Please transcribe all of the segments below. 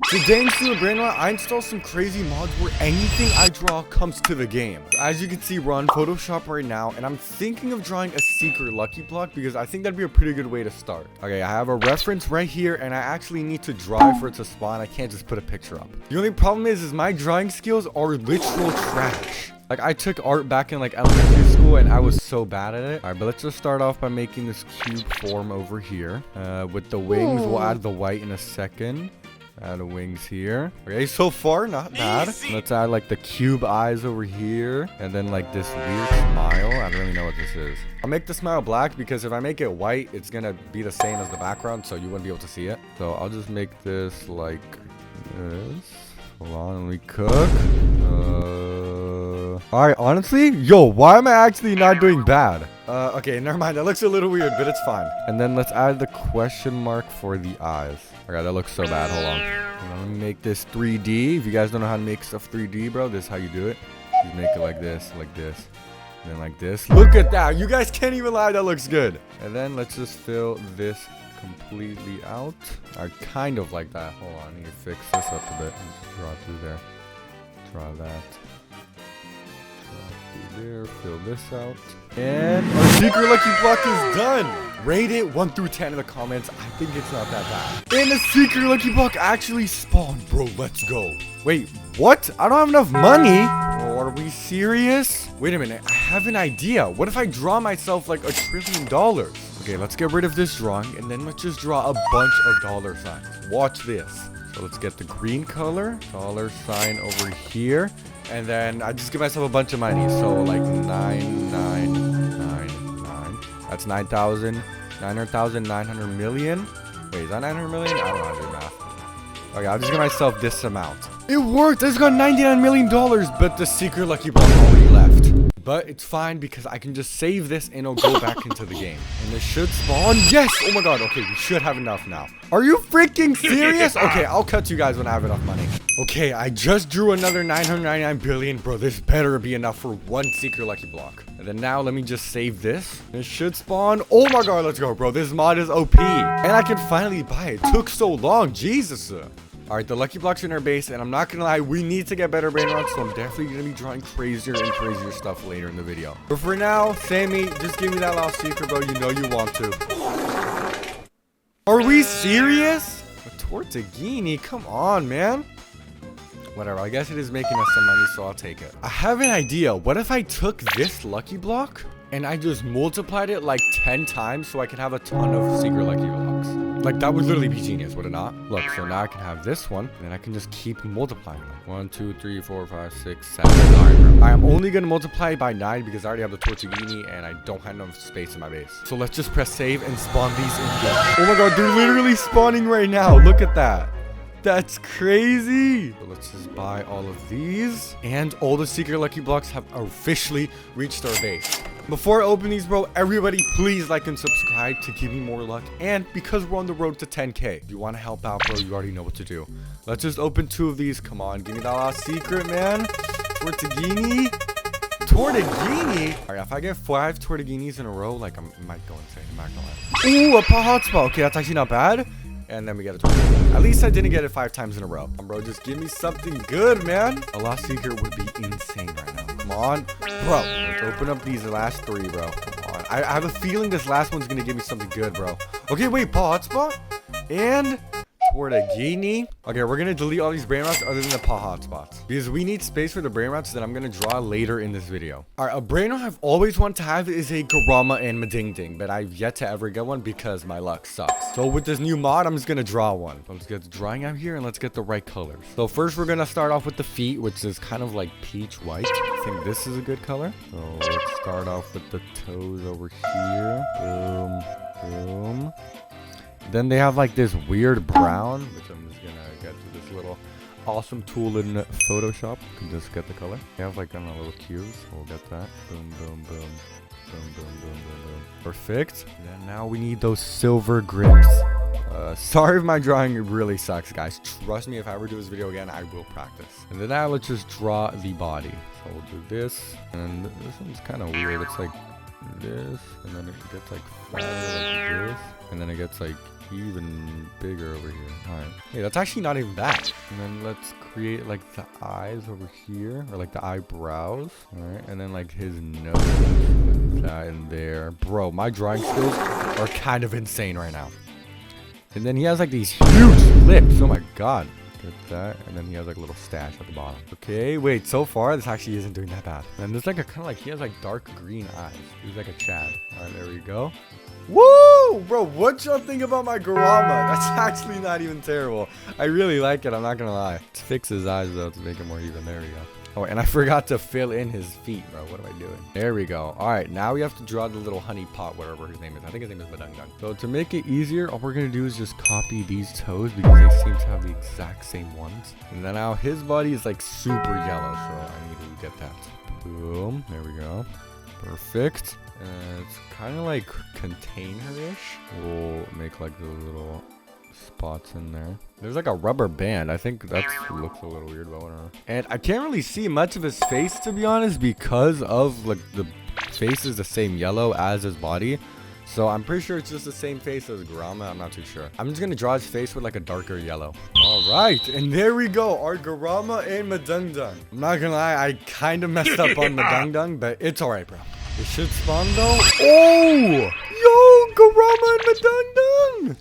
Today in Brainrot, I installed some crazy mods where anything I draw comes to the game. As you can see, we're on Photoshop right now, and I'm thinking of drawing a secret lucky block because I think that'd be a pretty good way to start. Okay, I have a reference right here, and I actually need to draw it for it to spawn. I can't just put a picture up. The only problem is my drawing skills are literal trash. Like, I took art back in, like, elementary school, and I was so bad at it. All right, but let's just start off by making this cube form over here. With the wings, we'll add the white in a second. Add the wings here. Okay, so far, not bad. Let's add, like, the cube eyes over here. And then, like, this weird smile. I don't really know what this is. I'll make the smile black because if I make it white, it's gonna be the same as the background, so you wouldn't be able to see it. So I'll just make this like this. Hold on, let me cook. Alright, honestly, yo, why am I actually not doing bad? Okay, never mind. That looks a little weird, but it's fine. And then let's add the question mark for the eyes. Okay, that looks so bad. Hold on. Let me make this 3D. If you guys don't know how to make stuff 3D, bro, this is how you do it. You make it like this, and then like this. Look at that. You guys can't even lie. That looks good. And then let's just fill this completely out. I kind of like that. Hold on, I need to fix this up a bit. Just draw through there. Draw that. Draw through there. Fill this out. And our secret lucky block is done. Rate it 1 through 10 in the comments. I think it's not that bad. And the secret lucky block actually spawned, bro. Let's go. Wait, what? I don't have enough money. Oh, are we serious? Wait a minute. I have an idea. What if I draw myself like $1 trillion? Okay, let's get rid of this drawing, and then let's just draw a bunch of dollar signs. Watch this. So let's get the green color, dollar sign over here, and then I just give myself a bunch of money. So like 9999. That's 9,000, 900,000, 900 million. Wait, is that 900 million? I don't know how to do math. Okay, I'll just give myself this amount. It worked. I just got $99 million, but the secret lucky block already left. But it's fine because I can just save this and it'll go back into the game. And this should spawn. Yes! Oh my god. Okay, we should have enough now. Are you freaking serious? Okay, I'll cut you guys when I have enough money. Okay, I just drew another 999 billion. Bro, this better be enough for one secret lucky block. And then now let me just save this. This should spawn. Oh my god, let's go, bro. This mod is OP. And I can finally buy it. It took so long. Jesus. Alright, the lucky blocks are in our base, and I'm not gonna lie, we need to get better Brainrot, so I'm definitely gonna be drawing crazier and crazier stuff later in the video. But for now, Sammy, just give me that last secret, bro. You know you want to. Are we serious? A Tortellini? Come on, man. Whatever, I guess it is making us some money, so I'll take it. I have an idea. What if I took this lucky block and I just multiplied it like 10 times so I can have a ton of secret lucky blocks? Like, that would literally be genius, would it not? Look, so now I can have this one, and then I can just keep multiplying them. 1, 2, 3, 4, 5, 6, 7, 9. I'm only gonna multiply by 9 because I already have the Tortellini, and I don't have enough space in my base. So let's just press save and spawn these in here. Oh my god, they're literally spawning right now. Look at that. That's crazy. So let's just buy all of these. And all the secret lucky blocks have officially reached our base. Before I open these, bro, everybody please like and subscribe to give me more luck. And because we're on the road to 10K, if you want to help out, bro, you already know what to do. Let's just open 2 of these. Come on, give me that last secret, man. Tortellini. Tortellini? All right, if I get 5 Tortellinis in a row, like, I might go insane. I'm not gonna lie. Ooh, a hotspot. Okay, that's actually not bad. And then we get a Tortellini. At least I didn't get it 5 times in a row. Bro, just give me something good, man. A last secret would be insane right now. Come on. Bro, let's open up these last 3, bro. Come on. I have a feeling this last one's going to give me something good, bro. Okay, wait. Hotspot. And Tortellini. Okay, we're going to delete all these Brainrots other than the hotspots. Because we need space for the Brainrots that I'm going to draw later in this video. Alright, a Brainrot I've always wanted to have is a Garama and Mading, but I've yet to ever get one because my luck sucks. So with this new mod, I'm just going to draw one. So let's get the drawing out here and let's get the right colors. So first we're going to start off with the feet, which is kind of like peach white. I think this is a good color. So let's start off with the toes over here. Boom, boom. Then they have like this weird brown, which I'm just gonna get to this little awesome tool in Photoshop. You can just get the color. They have like little cubes. We'll get that. Boom, boom, boom. Boom, boom, boom, boom, boom. Perfect. And then now we need those silver grips. Sorry if my drawing really sucks, guys. Trust me, if I ever do this video again, I will practice. And then now let's just draw the body. So we'll do this. And this one's kind of weird. It's like this, and then it gets like fatter like this, and then it gets like even bigger over here. All right. Hey, that's actually not even bad. And then let's create like the eyes over here, or like the eyebrows. All right. And then like his nose, like that in there. Bro, my drawing skills are kind of insane right now. And then he has like these huge lips. Oh my god. Get that. And then he has like a little stash at the bottom. Okay, wait, so far this actually isn't doing that bad. And there's like a kind of like, he has like dark green eyes. He's like a Chad. All right, there we go. Woo! Bro, what y'all think about my Garama? That's actually not even terrible. I really like it, I'm not gonna lie. Let's fix his eyes though to make it more even. There we go. Oh, and I forgot to fill in his feet, bro. What am I doing? There we go. All right, now we have to draw the little honey pot, whatever his name is. I think his name is Badung. So to make it easier, all we're gonna do is just copy these toes because they seem to have the exact same ones. And then now his body is like super yellow, so I need to get that. Boom. There we go. Perfect. And it's kind of like container-ish. We'll make like the little spots in there. There's like a rubber band. I think that looks a little weird, but whatever. And I can't really see much of his face, to be honest, because of like the face is the same yellow as his body. So I'm pretty sure it's just the same face as Garama. I'm not too sure. I'm just gonna draw his face with like a darker yellow. All right, and there we go, our Garama and Madungdung. I'm not gonna lie, I kind of messed up on Madungdung, but it's all right, bro. It should spawn though. Oh, yo, Garama and Madungdung.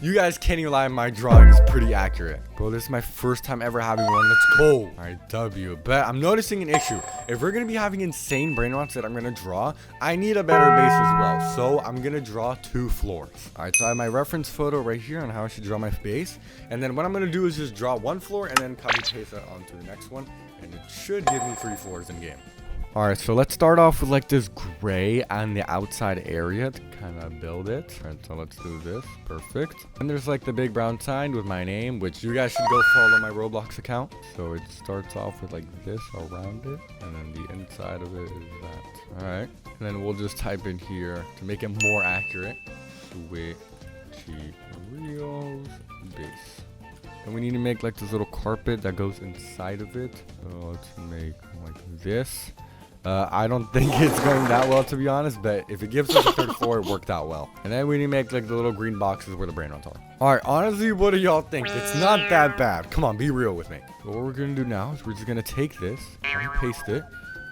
You guys can't even lie, my drawing is pretty accurate. Bro, this is my first time ever having one. Let's go. All right, W. But I'm noticing an issue. If we're going to be having insane Brainrots that I'm going to draw, I need a better base as well. So I'm going to draw 2 floors. All right, so I have my reference photo right here on how I should draw my base. And then what I'm going to do is just draw 1 floor and then copy paste that onto the next one. And it should give me 3 floors in game. All right, so let's start off with like this gray on the outside area to kind of build it. All right, so let's do this. Perfect. And there's like the big brown sign with my name, which you guys should go follow my Roblox account. So it starts off with like this around it, and then the inside of it is that. All right, and then we'll just type in here to make it more accurate. Switchy Reels base. And we need to make like this little carpet that goes inside of it. So let's make like this. I don't think it's going that well, to be honest, but if it gives us a 3rd floor, it worked out well. And then we need to make like the little green boxes where the Brainrots are. All right, honestly, what do y'all think? It's not that bad. Come on, be real with me. So what we're gonna do now is we're just gonna take this, paste it,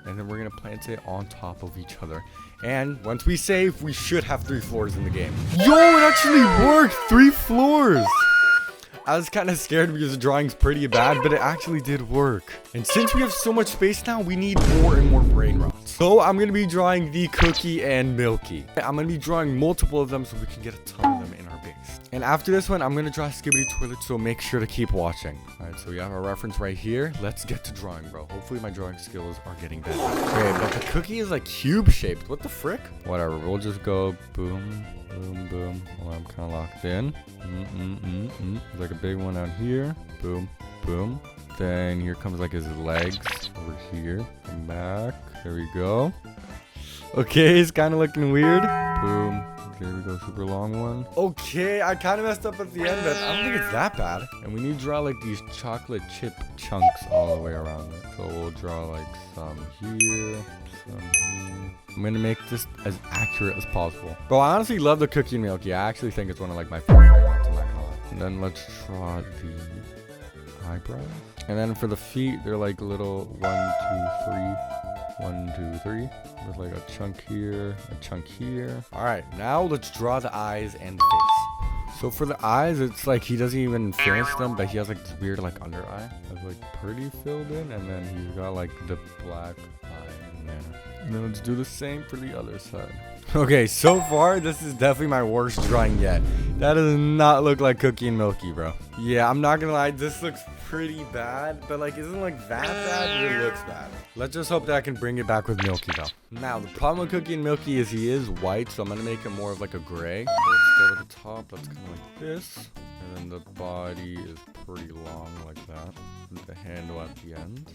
and then we're gonna plant it on top of each other. And once we save, we should have 3 floors in the game. Yo, it actually worked! 3 floors! I was kind of scared because the drawing's pretty bad, but it actually did work. And since we have so much space now, we need more and more Brainrots. So I'm going to be drawing the Cookie and Milky. I'm going to be drawing multiple of them so we can get a ton of them in our base. And after this one, I'm going to draw Skibidi Toilet, so make sure to keep watching. All right, so we have our reference right here. Let's get to drawing, bro. Hopefully my drawing skills are getting better. Okay, but the cookie is like cube shaped. What the frick? Whatever, we'll just go boom. Boom, boom. Well, I'm kind of locked in. There's like a big one out here. Boom, boom. Then here comes like his legs over here. Come back. There we go. Okay, it's kind of looking weird. Boom. There we go, super long one. Okay, I kind of messed up at the end, but I don't think it's that bad. And we need to draw like these chocolate chip chunks all the way around it. So we'll draw like some here, some here. I'm gonna make this as accurate as possible. Bro, I honestly love the Cookie and Milky. I actually think it's one of like my favorite Brainrots, I'm not gonna lie. And then let's draw the eyebrows. And then for the feet, they're like little 1, 2, 3. 1, 2, 3. With like a chunk here, a chunk here. All right, now let's draw the eyes and the face. So for the eyes, it's like he doesn't even finish them, but he has like this weird like under eye. That's like pretty filled in, and then he's got like the black eye in there. And then let's do the same for the other side. Okay, so far, this is definitely my worst drawing yet. That does not look like Cookie and Milky, bro. Yeah, I'm not gonna lie, this looks pretty bad, but like, isn't like that bad, but it looks bad. Let's just hope that I can bring it back with Milky, though. Now, the problem with Cookie and Milky is he is white, so I'm gonna make him more of like a gray. So let's start at the top, that's kind of like this. And then the body is pretty long like that. With the handle at the end.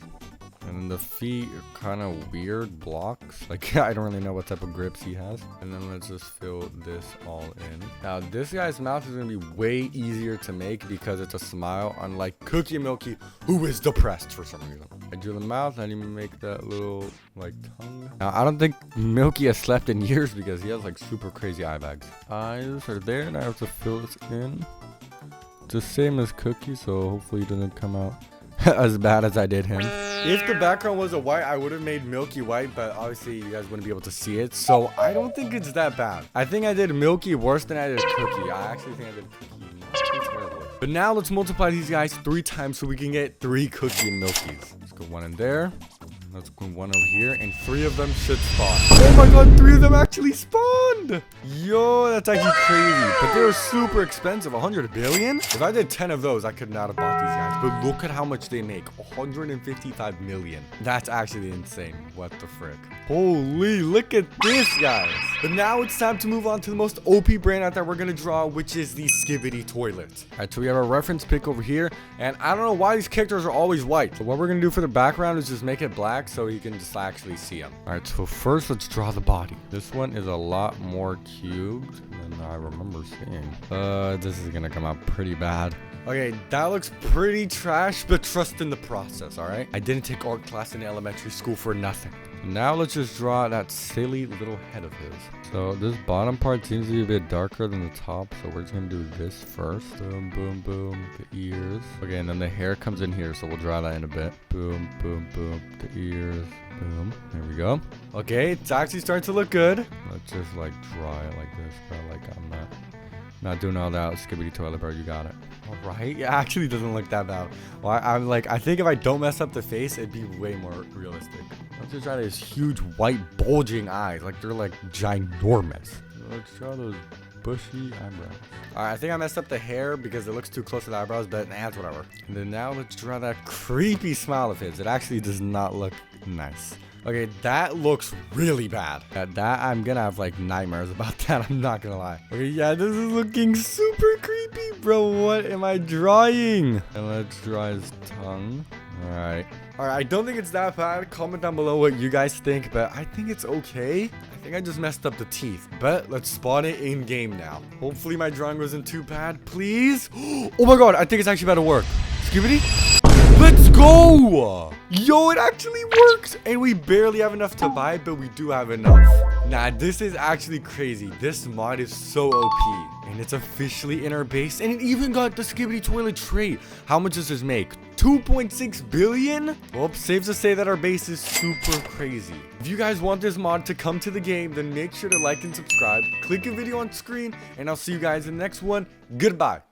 And then the feet are kind of weird blocks. Like, I don't really know what type of grips he has. And then let's just fill this all in. Now, this guy's mouth is going to be way easier to make because it's a smile, unlike Cookie and Milky, who is depressed for some reason. I do the mouth, I didn't make that little, like, tongue. Now, I don't think Milky has slept in years because he has, like, super crazy eye bags. Eyes are there, and I have to fill this in. It's the same as Cookie, so hopefully it doesn't come out as bad as I did him. If the background was a white, I would have made Milky white, but obviously you guys wouldn't be able to see it. So I don't think it's that bad. I think I did Milky worse than I did Cookie. I actually think I did Cookie not too terrible. But now let's multiply these guys 3 times so we can get 3 Cookie and Milkies. Let's go 1 in there. Let's go 1 over here, and 3 of them should spawn. Oh my god, 3 of them actually spawned! Yo, that's actually crazy. But they were super expensive. 100 billion? If I did 10 of those, I could not have bought these guys. But look at how much they make. 155 million. That's actually insane. What the frick? Holy, look at this, guys. But now it's time to move on to the most OP Brainrot that we're going to draw, which is the Skibidi Toilet. All right, so we have a reference pic over here. And I don't know why these characters are always white. So what we're going to do for the background is just make it black so you can just actually see them. All right, so first let's draw the body. This one is a lot more cubed than I remember seeing. This is gonna come out pretty bad. Okay, that looks pretty trash, but trust in the process, all right? I didn't take art class in elementary school for nothing. Now let's just draw that silly little head of his. So this bottom part seems to be a bit darker than the top, so we're just gonna do this first. Boom, boom, boom, the ears. Okay, and then the hair comes in here, so we'll draw that in a bit. Boom, boom, boom, the ears. Boom. There we go. Okay, it's actually starting to look good. Let's just like draw it like this, bro. Like I'm not doing all that Skibidi Toilet, bro. You got it. All right. It actually doesn't look that bad. Well, I think if I don't mess up the face, it'd be way more realistic. Let's just try these huge white bulging eyes. Like they're like ginormous. Let's draw those bushy eyebrows. All right, I think I messed up the hair because it looks too close to the eyebrows, but that's whatever. And then now let's draw that creepy smile of his. It actually does not look nice. Okay, that looks really bad. That I'm gonna have like nightmares about that. I'm not gonna lie. Okay, yeah, this is looking super creepy, bro. What am I drawing? And let's draw his tongue. All right. I don't think it's that bad. Comment down below what you guys think, but I think it's okay. I think I just messed up the teeth, but let's spawn it in game now. Hopefully my drawing wasn't too bad, please. Oh my god, I think it's actually about to work. Skibidi. Let's go! Yo, it actually works! And we barely have enough to buy it, but we do have enough. Nah, this is actually crazy. This mod is so OP. And it's officially in our base. And it even got the Skibidi Toilet trait. How much does this make? 2.6 billion? Well, safe to say that our base is super crazy. If you guys want this mod to come to the game, then make sure to like and subscribe. Click a video on screen, and I'll see you guys in the next one. Goodbye.